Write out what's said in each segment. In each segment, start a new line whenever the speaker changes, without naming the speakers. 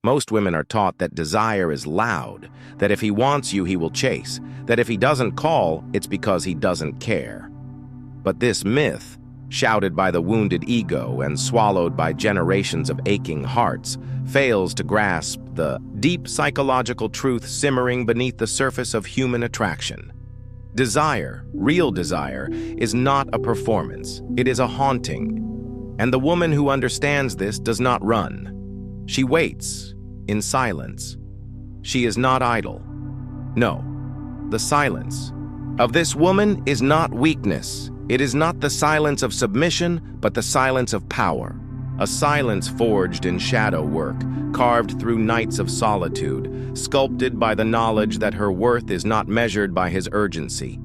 Most women are taught that desire is loud, that if he wants you, he will chase, that if he doesn't call, it's because he doesn't care. But this myth, shouted by the wounded ego and swallowed by generations of aching hearts, fails to grasp the deep psychological truth simmering beneath the surface of human attraction. Desire, real desire, is not a performance, it is a haunting. And the woman who understands this does not run. She waits, in silence. She is not idle. No, the silence of this woman is not weakness. It is not the silence of submission, but the silence of power. A silence forged in shadow work, carved through nights of solitude, sculpted by the knowledge that her worth is not measured by his urgency.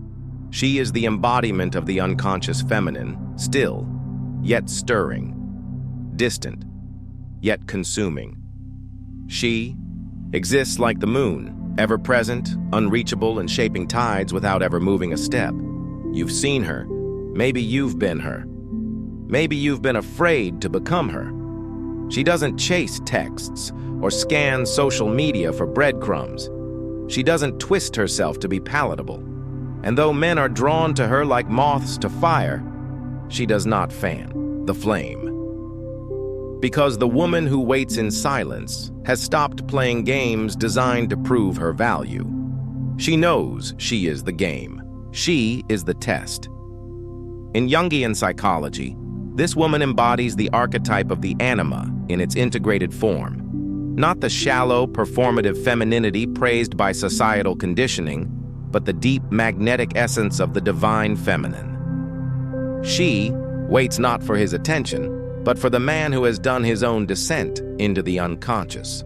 She is the embodiment of the unconscious feminine, still, yet stirring, distant, yet consuming. She exists like the moon, ever present, unreachable, and shaping tides without ever moving a step. You've seen her. Maybe you've been her. Maybe you've been afraid to become her. She doesn't chase texts or scan social media for breadcrumbs. She doesn't twist herself to be palatable. And though men are drawn to her like moths to fire, she does not fan the flame. Because the woman who waits in silence has stopped playing games designed to prove her value. She knows she is the game. She is the test. In Jungian psychology, this woman embodies the archetype of the anima in its integrated form, not the shallow, performative femininity praised by societal conditioning, but the deep, magnetic essence of the divine feminine. She waits not for his attention, but for the man who has done his own descent into the unconscious,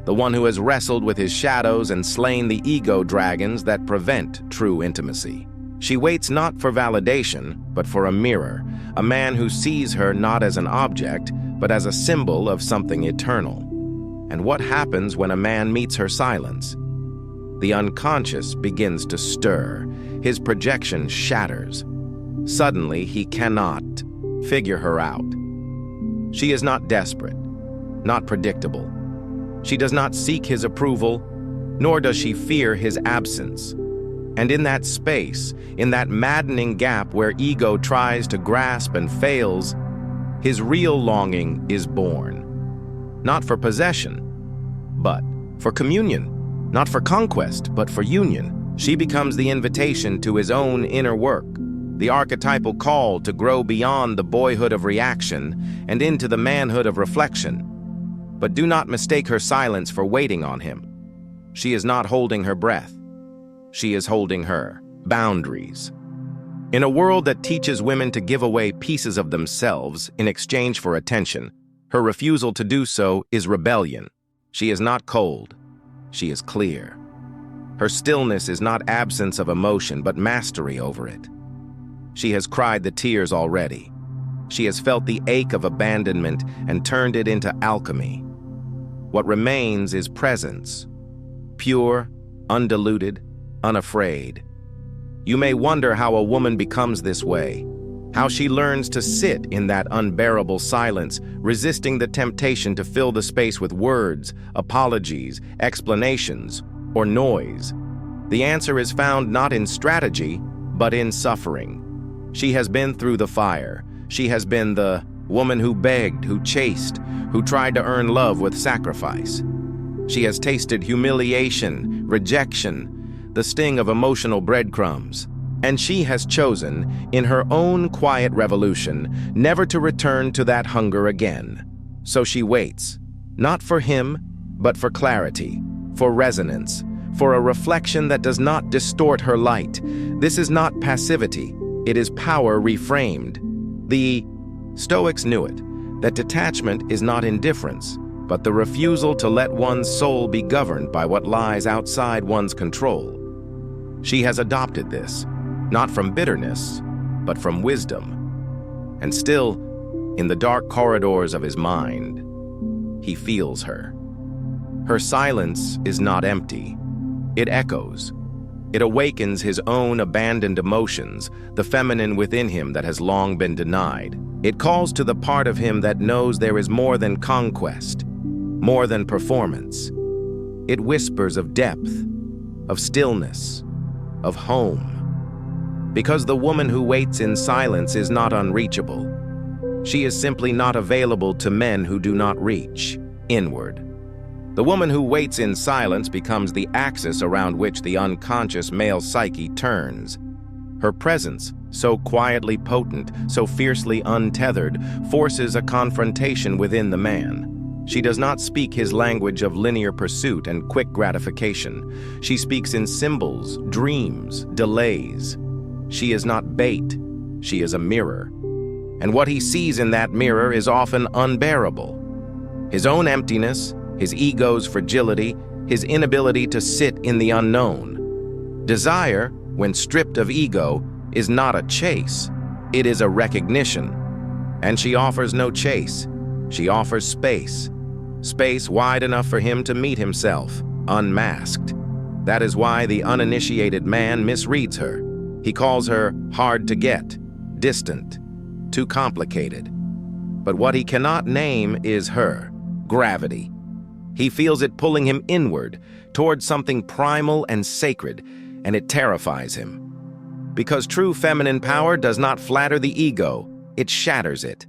the one who has wrestled with his shadows and slain the ego dragons that prevent true intimacy. She waits not for validation, but for a mirror, a man who sees her not as an object, but as a symbol of something eternal. And what happens when a man meets her silence? The unconscious begins to stir. His projection shatters. Suddenly, he cannot figure her out. She is not desperate, not predictable. She does not seek his approval, nor does she fear his absence. And in that space, in that maddening gap where ego tries to grasp and fails, his real longing is born. Not for possession, but for communion. Not for conquest, but for union. She becomes the invitation to his own inner work, the archetypal call to grow beyond the boyhood of reaction and into the manhood of reflection. But do not mistake her silence for waiting on him. She is not holding her breath. She is holding her boundaries. In a world that teaches women to give away pieces of themselves in exchange for attention, her refusal to do so is rebellion. She is not cold. She is clear. Her stillness is not absence of emotion, but mastery over it. She has cried the tears already. She has felt the ache of abandonment and turned it into alchemy. What remains is presence, pure, undiluted, unafraid. You may wonder how a woman becomes this way, how she learns to sit in that unbearable silence, resisting the temptation to fill the space with words, apologies, explanations, or noise. The answer is found not in strategy, but in suffering. She has been through the fire. She has been the woman who begged, who chased, who tried to earn love with sacrifice. She has tasted humiliation, rejection, the sting of emotional breadcrumbs. And she has chosen, in her own quiet revolution, never to return to that hunger again. So she waits, not for him, but for clarity, for resonance, for a reflection that does not distort her light. This is not passivity, it is power reframed. The Stoics knew it, that detachment is not indifference, but the refusal to let one's soul be governed by what lies outside one's control. She has adopted this, not from bitterness, but from wisdom. And still, in the dark corridors of his mind, he feels her. Her silence is not empty. It echoes. It awakens his own abandoned emotions, the feminine within him that has long been denied. It calls to the part of him that knows there is more than conquest. more than performance. It whispers of depth, of stillness, of home. Because the woman who waits in silence is not unreachable. She is simply not available to men who do not reach inward. The woman who waits in silence becomes the axis around which the unconscious male psyche turns. Her presence, so quietly potent, so fiercely untethered, forces a confrontation within the man. She does not speak his language of linear pursuit and quick gratification. She speaks in symbols, dreams, delays. She is not bait, she is a mirror. And what he sees in that mirror is often unbearable. His own emptiness, his ego's fragility, his inability to sit in the unknown. Desire, when stripped of ego, is not a chase, it is a recognition. And she offers no chase, she offers space. Space wide enough for him to meet himself, unmasked. That is why the uninitiated man misreads her. He calls her hard to get, distant, too complicated. But what he cannot name is her, gravity. He feels it pulling him inward, toward something primal and sacred, and it terrifies him. Because true feminine power does not flatter the ego, it shatters it.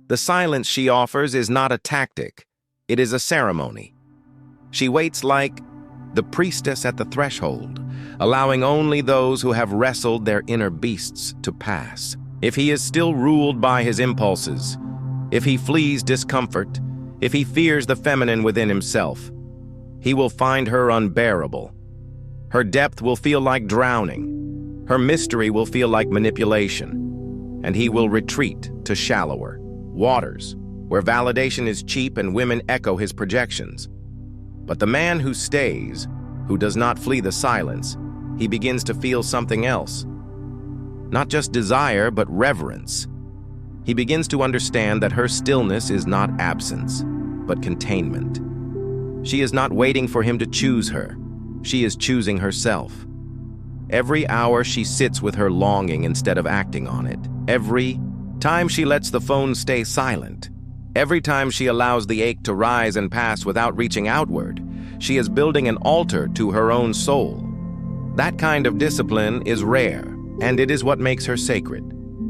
The silence she offers is not a tactic, it is a ceremony. She waits like the priestess at the threshold, allowing only those who have wrestled their inner beasts to pass. If he is still ruled by his impulses, if he flees discomfort, if he fears the feminine within himself, he will find her unbearable. Her depth will feel like drowning. Her mystery will feel like manipulation. And he will retreat to shallower waters, where validation is cheap and women echo his projections. But the man who stays, who does not flee the silence, he begins to feel something else. Not just desire, but reverence. He begins to understand that her stillness is not absence, but containment. She is not waiting for him to choose her. She is choosing herself. Every hour she sits with her longing instead of acting on it. Every time she lets the phone stay silent. Every time she allows the ache to rise and pass without reaching outward. She is building an altar to her own soul. That kind of discipline is rare, and it is what makes her sacred.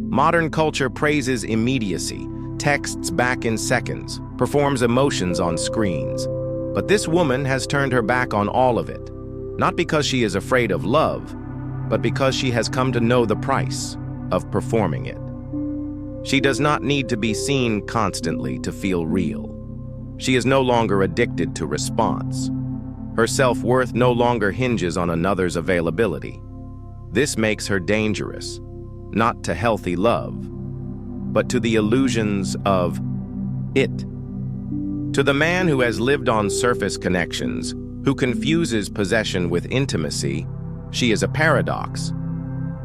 Modern culture praises immediacy, texts back in seconds, performs emotions on screens. But this woman has turned her back on all of it, not because she is afraid of love, but because she has come to know the price of performing it. She does not need to be seen constantly to feel real. She is no longer addicted to response. Her self-worth no longer hinges on another's availability. This makes her dangerous, not to healthy love, but to the illusions of it. To the man who has lived on surface connections, who confuses possession with intimacy, she is a paradox.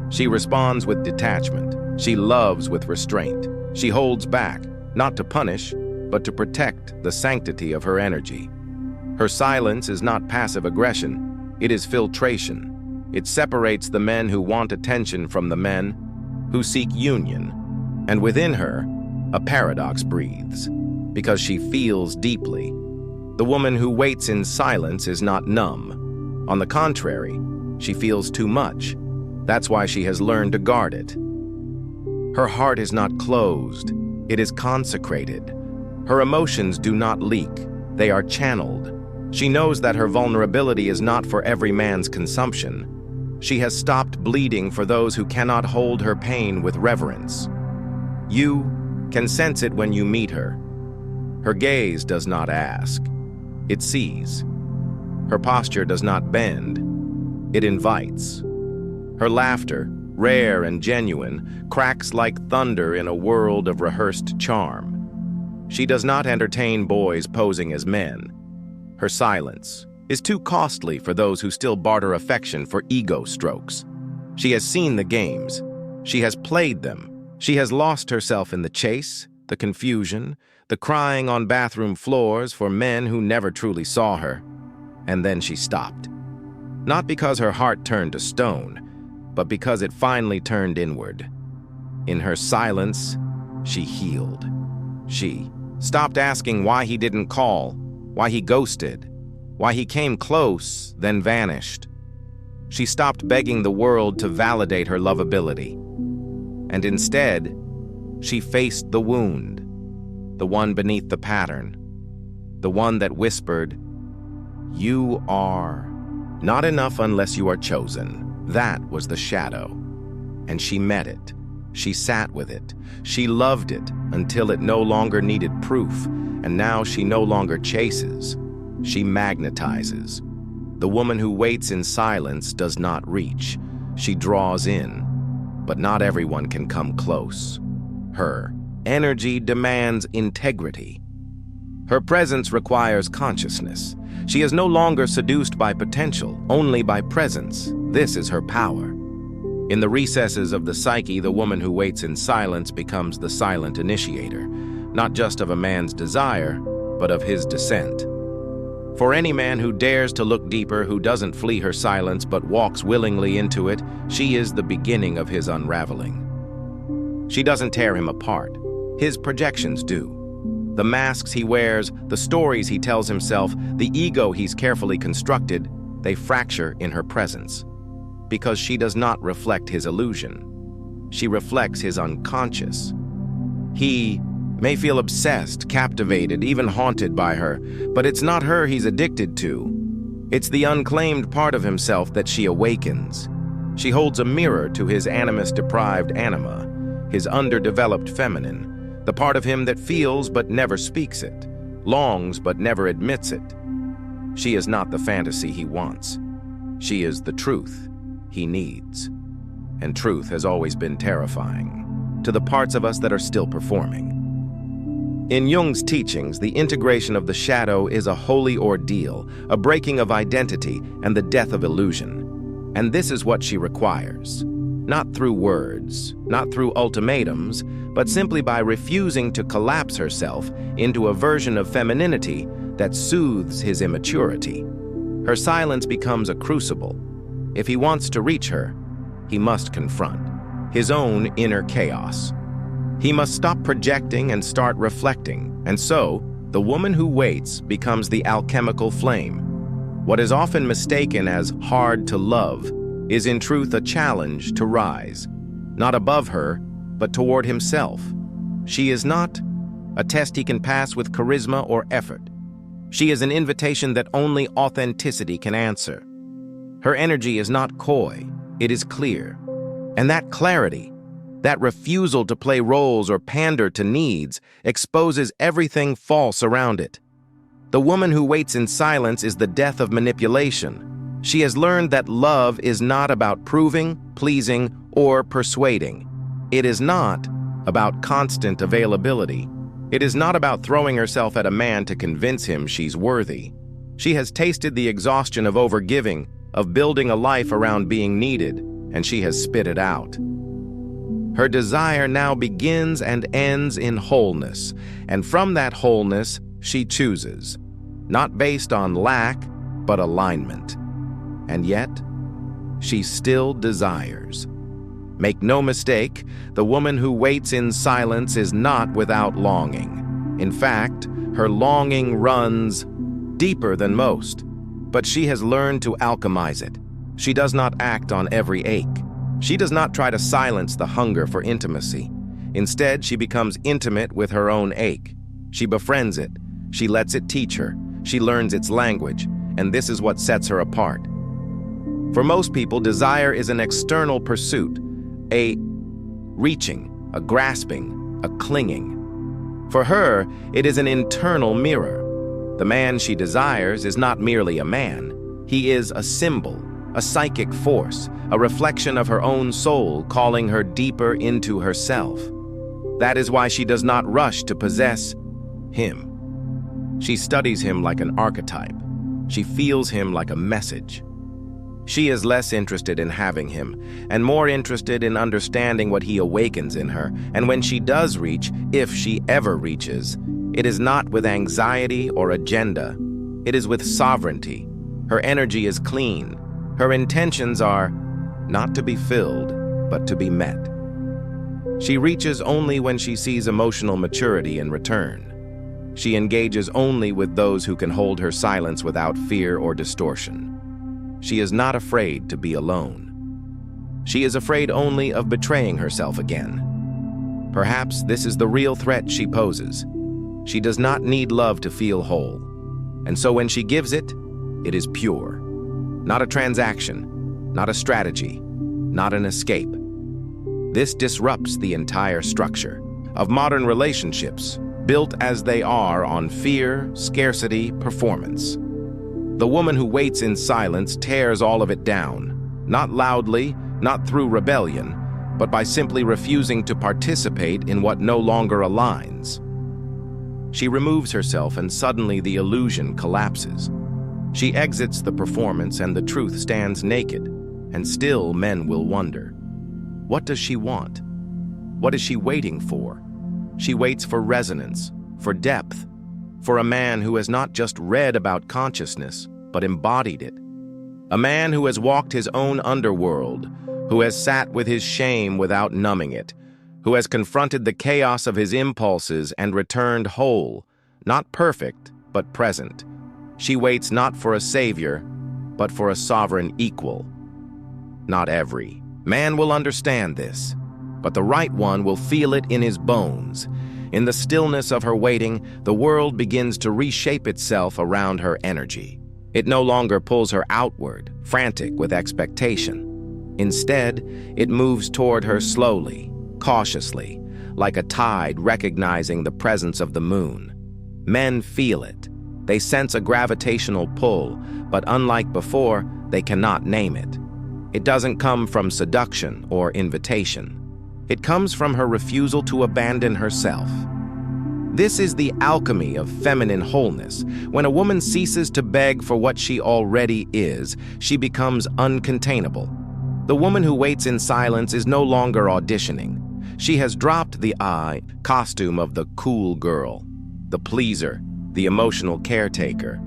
She responds with detachment. She loves with restraint. She holds back, not to punish, but to protect the sanctity of her energy. Her silence is not passive aggression, it is filtration. It separates the men who want attention from the men who seek union. And within her, a paradox breathes, because she feels deeply. The woman who waits in silence is not numb. On the contrary, she feels too much. That's why she has learned to guard it. Her heart is not closed, it is consecrated. Her emotions do not leak, they are channeled. She knows that her vulnerability is not for every man's consumption. She has stopped bleeding for those who cannot hold her pain with reverence. You can sense it when you meet her. Her gaze does not ask, it sees. Her posture does not bend, it invites. Her laughter, rare and genuine, cracks like thunder in a world of rehearsed charm. She does not entertain boys posing as men. Her silence is too costly for those who still barter affection for ego strokes. She has seen the games. She has played them. She has lost herself in the chase, the confusion, the crying on bathroom floors for men who never truly saw her. And then she stopped. Not because her heart turned to stone, but because it finally turned inward. In her silence, she healed. She stopped asking why he didn't call, why he ghosted, why he came close, then vanished. She stopped begging the world to validate her lovability. And instead, she faced the wound, the one beneath the pattern, the one that whispered, "You are not enough unless you are chosen." That was the shadow. And she met it. She sat with it. She loved it until it no longer needed proof, and now she no longer chases. She magnetizes. The woman who waits in silence does not reach. She draws in, but not everyone can come close. Her energy demands integrity. Her presence requires consciousness. She is no longer seduced by potential, only by presence. This is her power. In the recesses of the psyche, the woman who waits in silence becomes the silent initiator, not just of a man's desire, but of his descent. For any man who dares to look deeper, who doesn't flee her silence but walks willingly into it, she is the beginning of his unraveling. She doesn't tear him apart. His projections do. The masks he wears, the stories he tells himself, the ego he's carefully constructed, they fracture in her presence. Because she does not reflect his illusion. She reflects his unconscious. He may feel obsessed, captivated, even haunted by her, but it's not her he's addicted to. It's the unclaimed part of himself that she awakens. She holds a mirror to his animus-deprived anima, his underdeveloped feminine, the part of him that feels but never speaks it, longs but never admits it. She is not the fantasy he wants. She is the truth he needs. And truth has always been terrifying to the parts of us that are still performing. In Jung's teachings, the integration of the shadow is a holy ordeal, a breaking of identity and the death of illusion. And this is what she requires. Not through words, not through ultimatums, but simply by refusing to collapse herself into a version of femininity that soothes his immaturity. Her silence becomes a crucible. If he wants to reach her, he must confront his own inner chaos. He must stop projecting and start reflecting, and so, the woman who waits becomes the alchemical flame. What is often mistaken as hard to love is in truth a challenge to rise, not above her, but toward himself. She is not a test he can pass with charisma or effort. She is an invitation that only authenticity can answer. Her energy is not coy, it is clear. And that clarity, that refusal to play roles or pander to needs, exposes everything false around it. The woman who waits in silence is the death of manipulation. She has learned that love is not about proving, pleasing, or persuading. It is not about constant availability. It is not about throwing herself at a man to convince him she's worthy. She has tasted the exhaustion of overgiving, of building a life around being needed, and she has spit it out. Her desire now begins and ends in wholeness, and from that wholeness, she chooses, not based on lack, but alignment. And yet, she still desires. Make no mistake, the woman who waits in silence is not without longing. In fact, her longing runs deeper than most, but she has learned to alchemize it. She does not act on every ache. She does not try to silence the hunger for intimacy. Instead, she becomes intimate with her own ache. She befriends it. She lets it teach her. She learns its language, and this is what sets her apart. For most people, desire is an external pursuit, a reaching, a grasping, a clinging. For her, it is an internal mirror. The man she desires is not merely a man. He is a symbol, a psychic force, a reflection of her own soul calling her deeper into herself. That is why she does not rush to possess him. She studies him like an archetype. She feels him like a message. She is less interested in having him, and more interested in understanding what he awakens in her. And when she does reach, if she ever reaches, it is not with anxiety or agenda. It is with sovereignty. Her energy is clean. Her intentions are not to be filled, but to be met. She reaches only when she sees emotional maturity in return. She engages only with those who can hold her silence without fear or distortion. She is not afraid to be alone. She is afraid only of betraying herself again. Perhaps this is the real threat she poses. She does not need love to feel whole. And so when she gives it, it is pure. Not a transaction, not a strategy, not an escape. This disrupts the entire structure of modern relationships, built as they are on fear, scarcity, performance. The woman who waits in silence tears all of it down, not loudly, not through rebellion, but by simply refusing to participate in what no longer aligns. She removes herself and suddenly the illusion collapses. She exits the performance and the truth stands naked, and still men will wonder. What does she want? What is she waiting for? She waits for resonance, for depth, for a man who has not just read about consciousness, but embodied it. A man who has walked his own underworld, who has sat with his shame without numbing it, who has confronted the chaos of his impulses and returned whole, not perfect, but present. She waits not for a savior, but for a sovereign equal. Not every man will understand this, but the right one will feel it in his bones. In the stillness of her waiting, the world begins to reshape itself around her energy. It no longer pulls her outward, frantic with expectation. Instead, it moves toward her slowly, cautiously, like a tide recognizing the presence of the moon. Men feel it. They sense a gravitational pull, but unlike before, they cannot name it. It doesn't come from seduction or invitation. It comes from her refusal to abandon herself. This is the alchemy of feminine wholeness. When a woman ceases to beg for what she already is, she becomes uncontainable. The woman who waits in silence is no longer auditioning. She has dropped the costume of the cool girl, the pleaser, the emotional caretaker.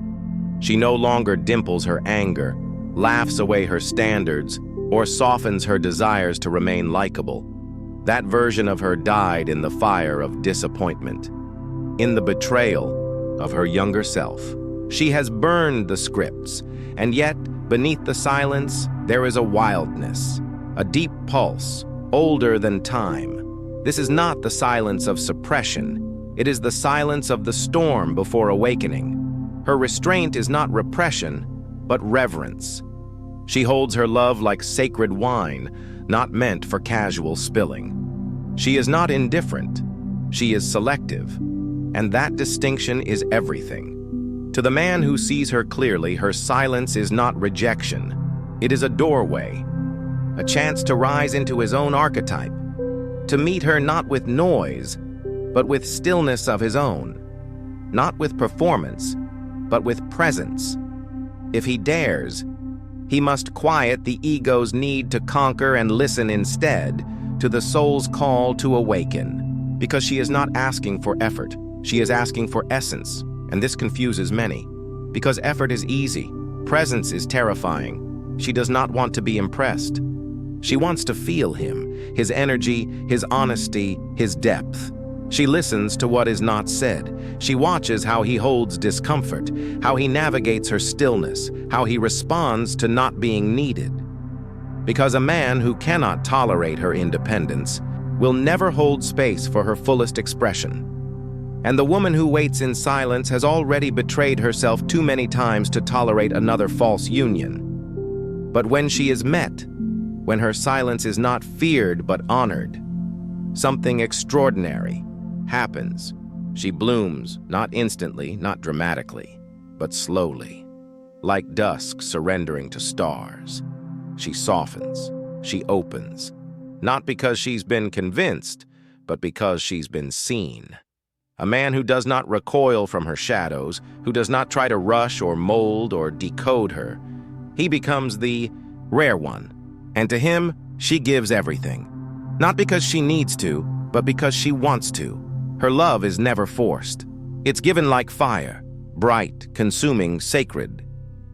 She no longer dimples her anger, laughs away her standards, or softens her desires to remain likable. That version of her died in the fire of disappointment, in the betrayal of her younger self. She has burned the scripts, and yet, beneath the silence, there is a wildness, a deep pulse, older than time. This is not the silence of suppression. It is the silence of the storm before awakening. Her restraint is not repression, but reverence. She holds her love like sacred wine, not meant for casual spilling. She is not indifferent. She is selective. And that distinction is everything. To the man who sees her clearly, her silence is not rejection. It is a doorway, a chance to rise into his own archetype, to meet her not with noise, but with stillness of his own, not with performance, but with presence. If he dares, he must quiet the ego's need to conquer and listen instead to the soul's call to awaken, because she is not asking for effort. She is asking for essence, and this confuses many. Because effort is easy, presence is terrifying. She does not want to be impressed. She wants to feel him, his energy, his honesty, his depth. She listens to what is not said. She watches how he holds discomfort, how he navigates her stillness, how he responds to not being needed. Because a man who cannot tolerate her independence will never hold space for her fullest expression. And the woman who waits in silence has already betrayed herself too many times to tolerate another false union. But when she is met, when her silence is not feared but honored, something extraordinary happens. She blooms, not instantly, not dramatically, but slowly, like dusk surrendering to stars. She softens, she opens, not because she's been convinced, but because she's been seen. A man who does not recoil from her shadows, who does not try to rush or mold or decode her, he becomes the rare one. And to him, she gives everything. Not because she needs to, but because she wants to. Her love is never forced. It's given like fire, bright, consuming, sacred.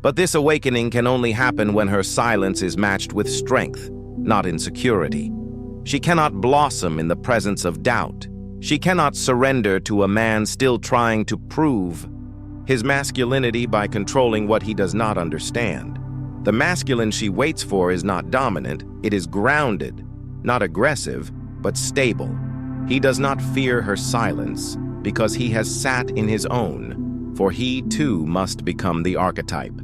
But this awakening can only happen when her silence is matched with strength, not insecurity. She cannot blossom in the presence of doubt. She cannot surrender to a man still trying to prove his masculinity by controlling what he does not understand. The masculine she waits for is not dominant, it is grounded, not aggressive, but stable. He does not fear her silence because he has sat in his own, for he too must become the archetype.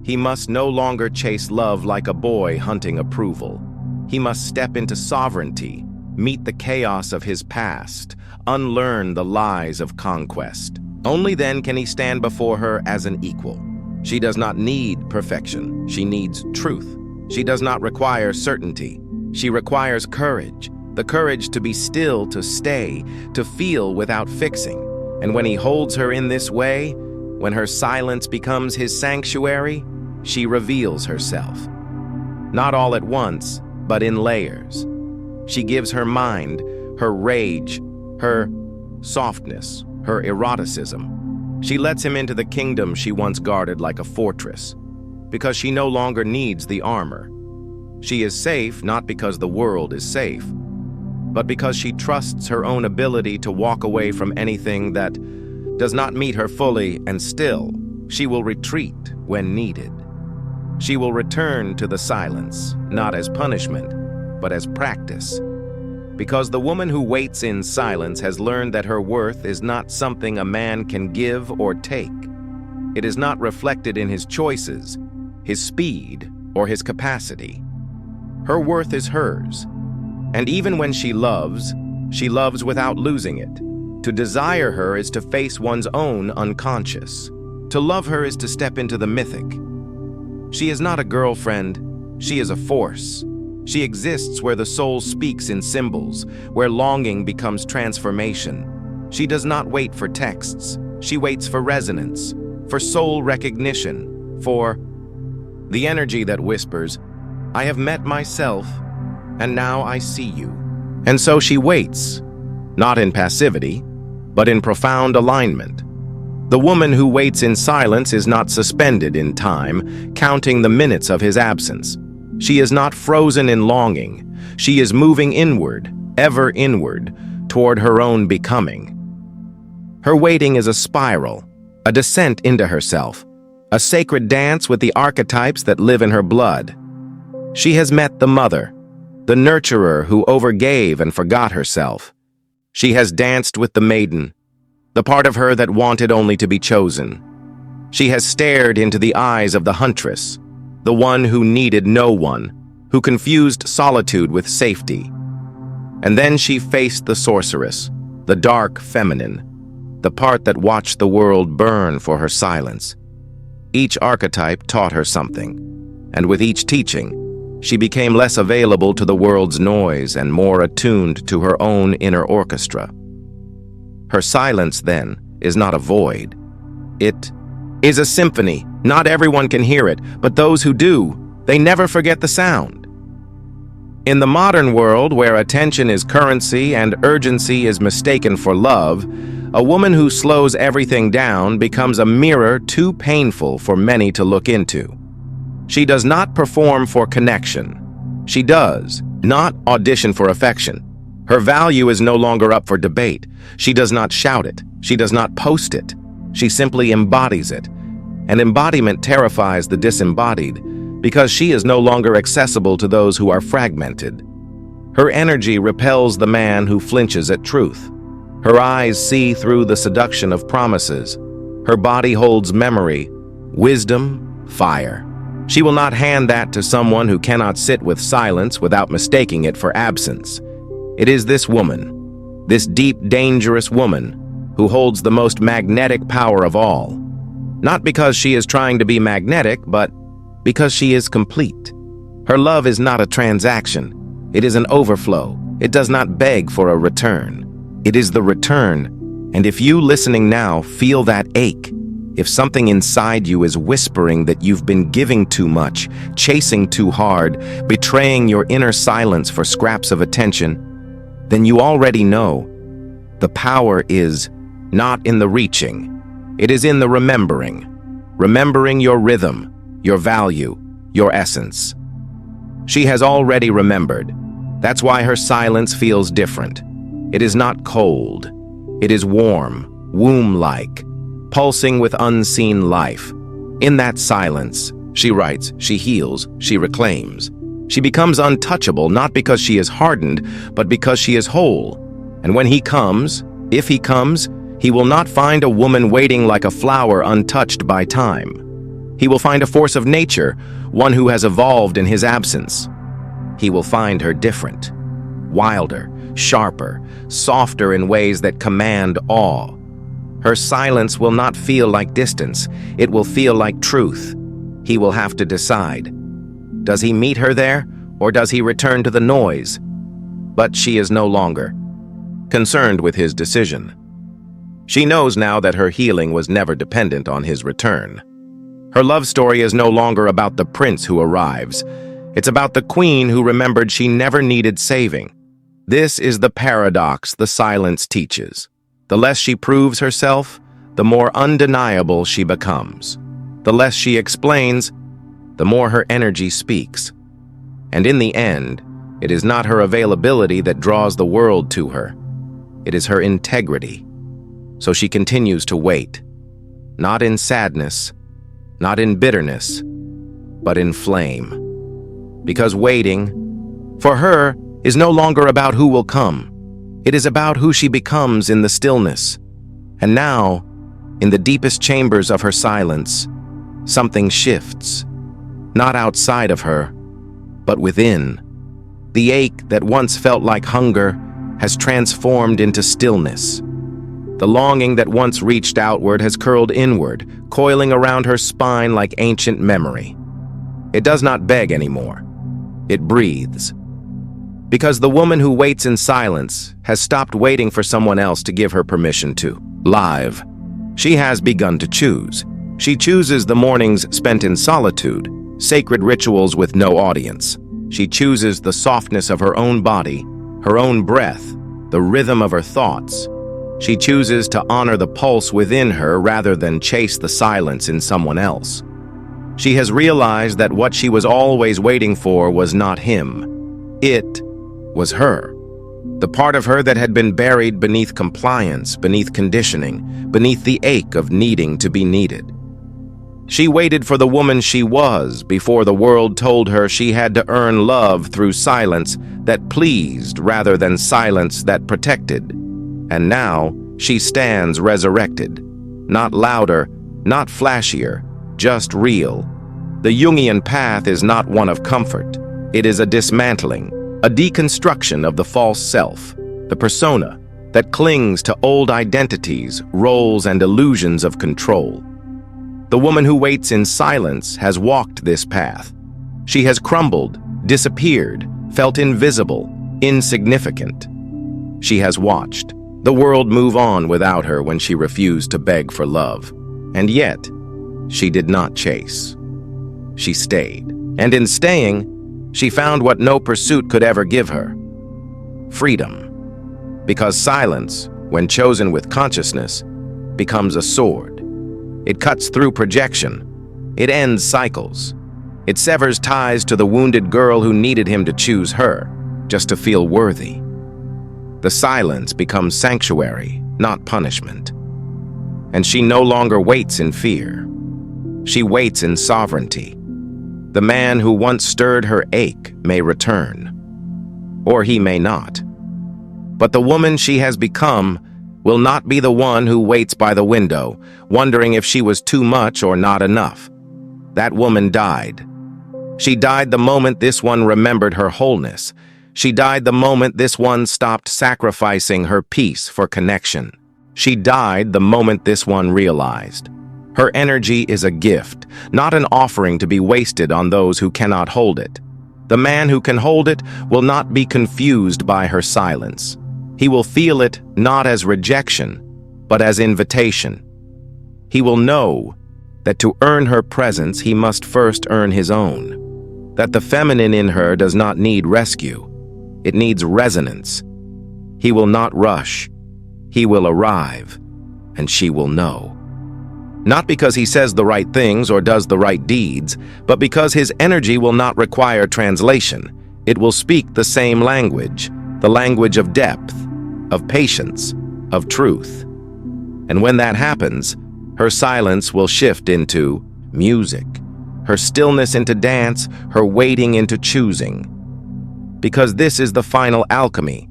He must no longer chase love like a boy hunting approval. He must step into sovereignty, meet the chaos of his past, unlearn the lies of conquest. Only then can he stand before her as an equal. She does not need perfection. She needs truth. She does not require certainty. She requires courage, the courage to be still, to stay, to feel without fixing. And when he holds her in this way, when her silence becomes his sanctuary, she reveals herself. Not all at once, but in layers. She gives her mind, her rage, her softness, her eroticism. She lets him into the kingdom she once guarded like a fortress, because she no longer needs the armor. She is safe not because the world is safe, but because she trusts her own ability to walk away from anything that does not meet her fully, and still, she will retreat when needed. She will return to the silence, not as punishment, but as practice. Because the woman who waits in silence has learned that her worth is not something a man can give or take. It is not reflected in his choices, his speed, or his capacity. Her worth is hers. And even when she loves without losing it. To desire her is to face one's own unconscious. To love her is to step into the mythic. She is not a girlfriend, she is a force. She exists where the soul speaks in symbols, where longing becomes transformation. She does not wait for texts, she waits for resonance, for soul recognition, for the energy that whispers, "I have met myself, and now I see you." And so she waits, not in passivity, but in profound alignment. The woman who waits in silence is not suspended in time, counting the minutes of his absence. She is not frozen in longing. She is moving inward, ever inward, toward her own becoming. Her waiting is a spiral, a descent into herself, a sacred dance with the archetypes that live in her blood. She has met the mother, the nurturer who overgave and forgot herself. She has danced with the maiden, the part of her that wanted only to be chosen. She has stared into the eyes of the huntress, the one who needed no one, who confused solitude with safety. And then she faced the sorceress, the dark feminine, the part that watched the world burn for her silence. Each archetype taught her something, and with each teaching, she became less available to the world's noise and more attuned to her own inner orchestra. Her silence, then, is not a void. It is a symphony. Not everyone can hear it, but those who do, they never forget the sound. In the modern world, where attention is currency and urgency is mistaken for love, a woman who slows everything down becomes a mirror too painful for many to look into. She does not perform for connection. She does not audition for affection. Her value is no longer up for debate. She does not shout it. She does not post it. She simply embodies it. And embodiment terrifies the disembodied because she is no longer accessible to those who are fragmented. Her energy repels the man who flinches at truth. Her eyes see through the seduction of promises. Her body holds memory, wisdom, fire. She will not hand that to someone who cannot sit with silence without mistaking it for absence. It is this woman, this deep, dangerous woman, who holds the most magnetic power of all. Not because she is trying to be magnetic, but because she is complete. Her love is not a transaction. It is an overflow. It does not beg for a return. It is the return. And if you listening now feel that ache, if something inside you is whispering that you've been giving too much, chasing too hard, betraying your inner silence for scraps of attention, then you already know. The power is not in the reaching. It is in the remembering. Remembering your rhythm, your value, your essence. She has already remembered. That's why her silence feels different. It is not cold. It is warm, womb-like, pulsing with unseen life. In that silence, she writes, she heals, she reclaims. She becomes untouchable not because she is hardened, but because she is whole. And when he comes, if he comes, he will not find a woman waiting like a flower untouched by time. He will find a force of nature, one who has evolved in his absence. He will find her different, wilder, sharper, softer in ways that command awe. Her silence will not feel like distance, it will feel like truth. He will have to decide. Does he meet her there, or does he return to the noise? But she is no longer concerned with his decision. She knows now that her healing was never dependent on his return. Her love story is no longer about the prince who arrives. It's about the queen who remembered she never needed saving. This is the paradox the silence teaches. The less she proves herself, the more undeniable she becomes. The less she explains, the more her energy speaks. And in the end, it is not her availability that draws the world to her. It is her integrity. So she continues to wait, not in sadness, not in bitterness, but in flame. Because waiting, for her, is no longer about who will come. It is about who she becomes in the stillness. And now, in the deepest chambers of her silence, something shifts. Not outside of her, but within. The ache that once felt like hunger has transformed into stillness. The longing that once reached outward has curled inward, coiling around her spine like ancient memory. It does not beg anymore. It breathes. Because the woman who waits in silence has stopped waiting for someone else to give her permission to live. She has begun to choose. She chooses the mornings spent in solitude, sacred rituals with no audience. She chooses the softness of her own body, her own breath, the rhythm of her thoughts. She chooses to honor the pulse within her rather than chase the silence in someone else. She has realized that what she was always waiting for was not him. It was her. The part of her that had been buried beneath compliance, beneath conditioning, beneath the ache of needing to be needed. She waited for the woman she was before the world told her she had to earn love through silence that pleased rather than silence that protected. And now she stands resurrected. Not louder, not flashier, just real. The Jungian path is not one of comfort. It is a dismantling, a deconstruction of the false self, the persona that clings to old identities, roles, and illusions of control. The woman who waits in silence has walked this path. She has crumbled, disappeared, felt invisible, insignificant. She has watched the world move on without her when she refused to beg for love. And yet, she did not chase. She stayed. And in staying, she found what no pursuit could ever give her: freedom. Because silence, when chosen with consciousness, becomes a sword. It cuts through projection. It ends cycles. It severs ties to the wounded girl who needed him to choose her, just to feel worthy. The silence becomes sanctuary, not punishment. And she no longer waits in fear. She waits in sovereignty. The man who once stirred her ache may return, or he may not. But the woman she has become will not be the one who waits by the window, wondering if she was too much or not enough. That woman died. She died the moment this one remembered her wholeness. She died the moment this one stopped sacrificing her peace for connection. She died the moment this one realized her energy is a gift, not an offering to be wasted on those who cannot hold it. The man who can hold it will not be confused by her silence. He will feel it not as rejection, but as invitation. He will know that to earn her presence, he must first earn his own. That the feminine in her does not need rescue. It needs resonance. He will not rush. He will arrive, and she will know. Not because he says the right things or does the right deeds, but because his energy will not require translation. It will speak the same language, the language of depth. of patience, of truth. And when that happens, her silence will shift into music, her stillness into dance, her waiting into choosing. Because this is the final alchemy.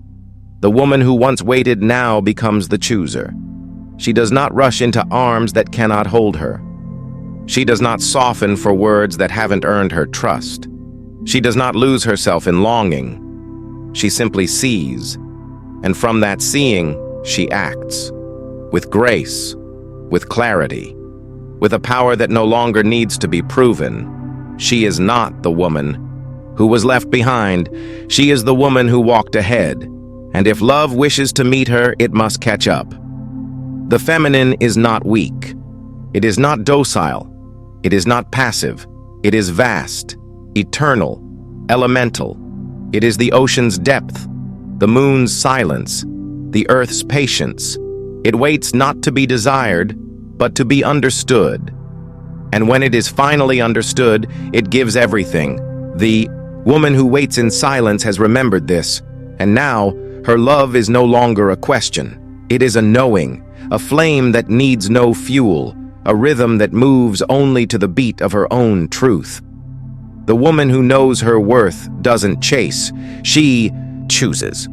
The woman who once waited now becomes the chooser. She does not rush into arms that cannot hold her. She does not soften for words that haven't earned her trust. She does not lose herself in longing. She simply sees, and from that seeing, she acts. With grace, with clarity, with a power that no longer needs to be proven. She is not the woman who was left behind. She is the woman who walked ahead, and if love wishes to meet her, it must catch up. The feminine is not weak. It is not docile. It is not passive. It is vast, eternal, elemental. It is the ocean's depth, the moon's silence, the earth's patience. It waits not to be desired, but to be understood. And when it is finally understood, it gives everything. The woman who waits in silence has remembered this, and now her love is no longer a question. It is a knowing, a flame that needs no fuel, a rhythm that moves only to the beat of her own truth. The woman who knows her worth doesn't chase, she chooses.